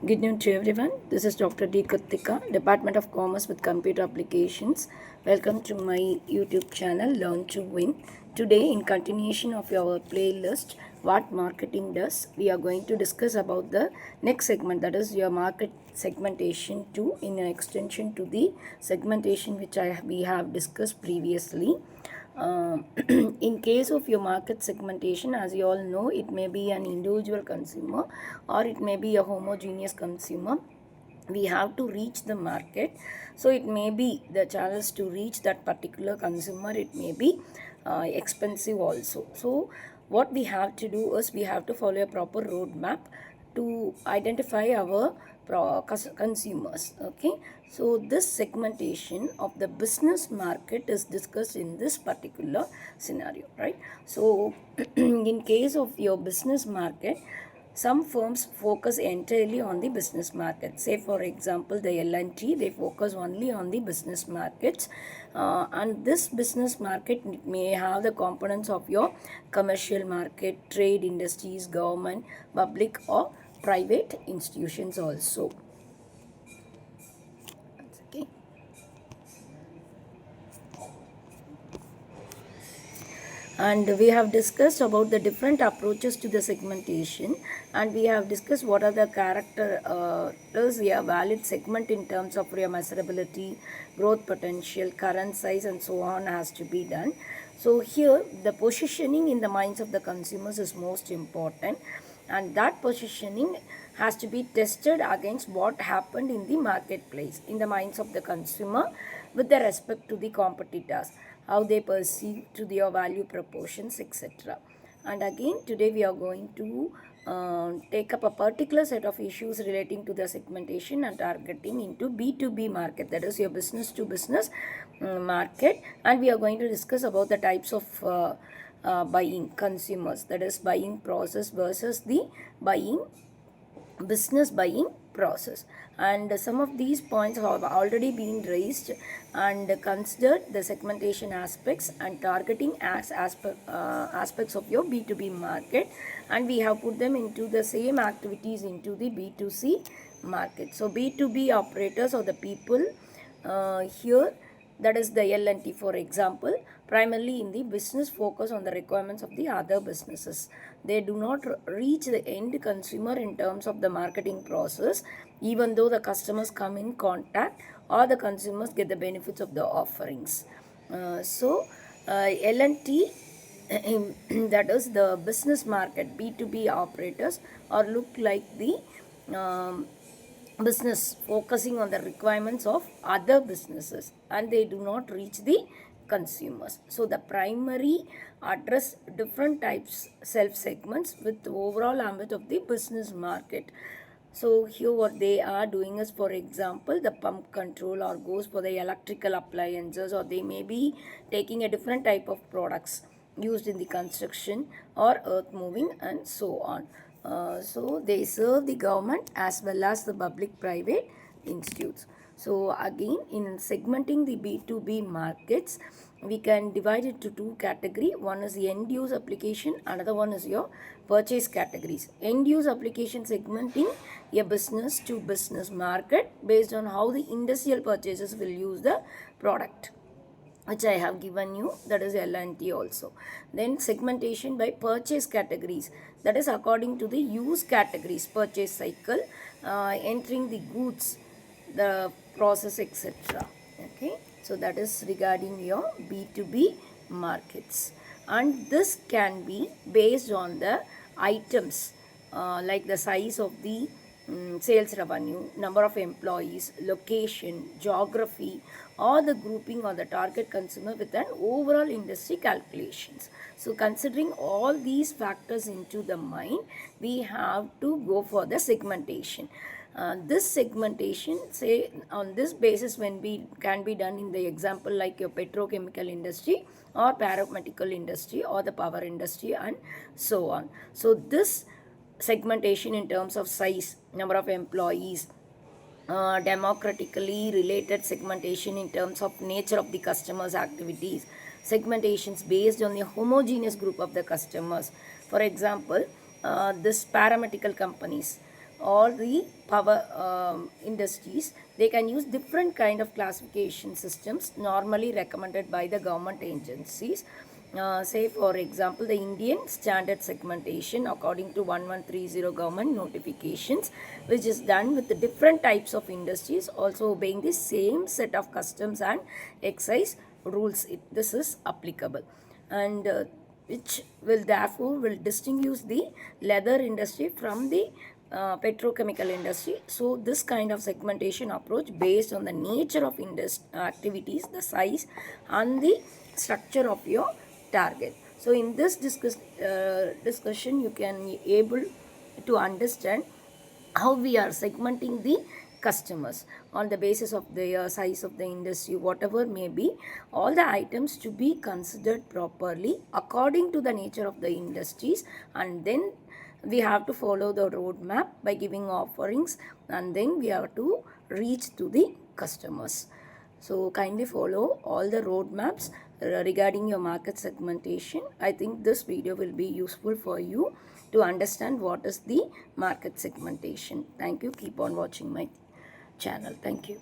Good noon to everyone. This is Dr. D. Kritika, Department of Commerce with Computer Applications. Welcome to my YouTube channel, Learn to Win. Today, in continuation of our playlist, What Marketing Does, we are going to discuss about the next segment, that is your market segmentation 2, in an extension to the segmentation which we have discussed previously. In case of your market segmentation, as you all know, it may be an individual consumer or it may be a homogeneous consumer. We have to reach the market, so it may be the challenge to reach that particular consumer, it may be expensive also. So what we have to do is we have to follow a proper roadmap to identify our consumers. Okay, so this segmentation of the business market is discussed in this particular scenario, right? So in case of your business market, some firms focus entirely on the business market. Say for example the L&T, they focus only on the business markets, and this business market may have the components of your commercial market, trade, industries, government, public or private institutions also. Okay. And we have discussed about the different approaches to the segmentation, and we have discussed what are the characters a valid segment in terms of your measurability, growth potential, current size and so on has to be done. So here the positioning in the minds of the consumers is most important, and that positioning has to be tested against what happened in the marketplace in the minds of the consumer with the respect to the competitors, how they perceive to their value proportions, etc. And again today we are going to take up a particular set of issues relating to the segmentation and targeting into B2B market, that is your business to business market, and we are going to discuss about the types of buying consumers, that is buying process versus the buying business buying process. And some of these points have already been raised and considered the segmentation aspects and targeting aspects of your B2B market, and we have put them into the same activities into the B2C market. So B2B operators or the people here, that is the L&T for example, primarily in the business focus on the requirements of the other businesses. They do not reach the end consumer in terms of the marketing process, even though the customers come in contact or the consumers get the benefits of the offerings. L&T that is the business market, B2B operators, or look like the business focusing on the requirements of other businesses, and they do not reach the consumers. So the primary address different types self segments with the overall ambit of the business market. So here what they are doing is, for example, the pump control, or goes for the electrical appliances, or they may be taking a different type of products used in the construction or earth moving and so on. So they serve the government as well as the public private institutes. So again, in segmenting the B2B markets, we can divide it to two categories. One is the end use application, another one is your purchase categories. End use application segmenting a business to business market based on how the industrial purchasers will use the product, which I have given you, that is L&T also. Then segmentation by purchase categories, that is according to the use categories, purchase cycle, entering the goods, the process, etc. Okay, so that is regarding your B2B markets, and this can be based on the items like the size of the sales revenue, number of employees, location, geography, or the grouping or the target consumer with an overall industry calculations. So considering all these factors into the mind, we have to go for the segmentation. This segmentation, say on this basis, when we can be done in the example like your petrochemical industry or paramedical industry or the power industry and so on. So this segmentation in terms of size, number of employees, democratically related segmentation in terms of nature of the customers' activities, segmentations based on the homogeneous group of the customers. For example, this paramedical companies, all the power industries, they can use different kind of classification systems normally recommended by the government agencies. Say for example, the Indian standard segmentation according to 1130 government notifications, which is done with the different types of industries also obeying the same set of customs and excise rules. This is applicable, and which will therefore will distinguish the leather industry from the petrochemical industry. So this kind of segmentation approach based on the nature of activities, the size and the structure of your target. So in this discussion you can able to understand how we are segmenting the customers on the basis of the size of the industry, whatever may be, all the items to be considered properly according to the nature of the industries, and then we have to follow the roadmap by giving offerings, and then we have to reach to the customers. So kindly follow all the roadmaps regarding your market segmentation. I think this video will be useful for you to understand what is the market segmentation. Thank you. Keep on watching my channel. Thank you.